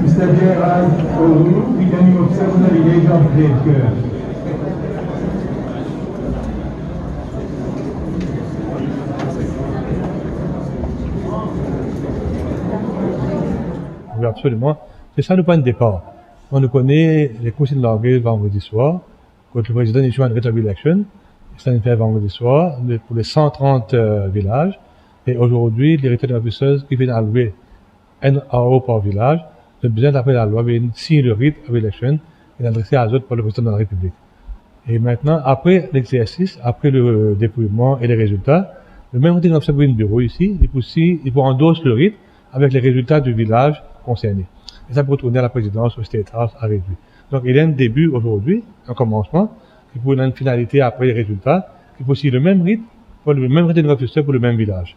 Mr. Gerard Oru, returning officer from the village of Greatcœur. Oui, absolument. C'est ça le point de départ. On nous connaît les courses de l'anglais vendredi soir, quand le président issue une written election. Ça nous fait vendredi soir pour les 130 villages. Et aujourd'hui, les returning officers qui viennent allouer un euro par village, ont besoin d'après la loi, viennent signer le rite of election et l'adresser à eux pour le président de la République. Et maintenant, après l'exercice, après le dépouillement et les résultats, le même returning officer pour un bureau ici, il faut endosser le rite avec les résultats du village concerné. Et ça peut retourner à la présidence au State House à réduire. Donc il y a un début aujourd'hui, un commencement, qui pour une finalité après les résultats, qui peut aussi le même rite, pour le même returning officer pour le même village.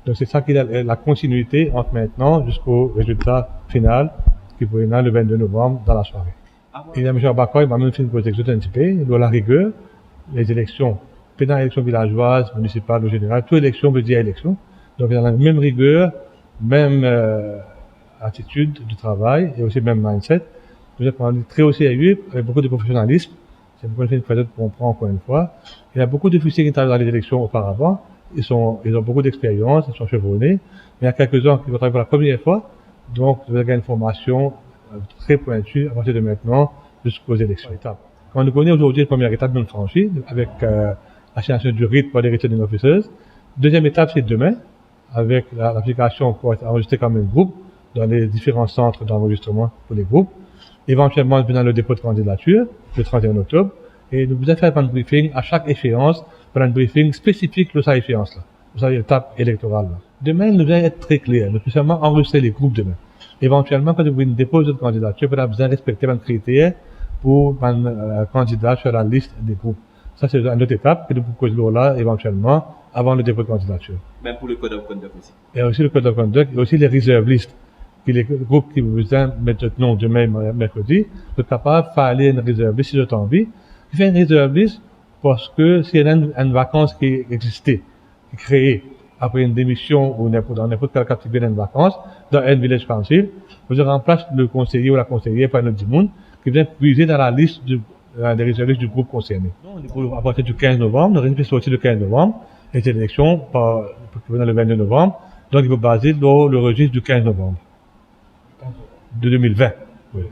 Donc c'est ça qui est la continuité entre maintenant jusqu'au résultat final, qui pourrait être le 22 novembre dans la soirée. Et M. Abakoy m'a même fait une protection anticipée, il doit la rigueur, les élections, pendant l'élection villageoise, municipale ou générale, toute élection veut dire élection. Donc il y a la même rigueur, même attitude du travail et aussi même mindset. Nous avons très au sérieux, avec beaucoup de professionnalisme. C'est pourquoi je fais une phrase qu'on prend encore une fois. Il y a beaucoup de officiers qui travaillent dans les élections auparavant. Ils ont beaucoup d'expérience, ils sont chevronnés. Mais il y a quelques-uns qui vont travailler pour la première fois. Donc, vous avez une formation très pointue à partir de maintenant jusqu'aux élections. Quand on connaît aujourd'hui la première étape de notre franchise, avec l'assignation du rite pour les returning officers. Deuxième étape, c'est demain, avec l'application pour être enregistré comme un groupe dans les différents centres d'enregistrement pour les groupes. Éventuellement, pendant le dépôt de candidature, le 31 octobre. Et nous vous avons fait un briefing à chaque échéance, pour un briefing spécifique de cette échéance-là, de cette étape électorale-là. Demain, nous allons être très clairs. Nous allons seulement enregistrer les groupes demain. Éventuellement, quand vous déposez votre candidature, vous avez besoin de respecter un critère pour un candidat sur la liste des groupes. Ça, c'est une autre étape que nous pouvons là, éventuellement, avant le dépôt de candidature. Même pour le code of conduct aussi. Et aussi le code of conduct, et aussi les reserve lists. Puis les groupes qui vous besoin de mettre notre nom demain, mercredi, vous êtes capable de faire aller une reserve list si vous avez envie. Vous faites une reserve list parce que s'il y a une vacance qui existait, qui est créée après une démission ou dans n'importe quelle catégorie d'une vacance, dans un village council, vous remplacez le conseiller ou la conseillère par un autre monde qui vient puiser dans la liste des réserves listes du groupe concerné. Donc, à partir du 15 novembre, nous allons sortir le 15 novembre, et cette élection pour venir le 22 novembre, donc il faut baser dans le registre du 15 novembre de 2020. Oui.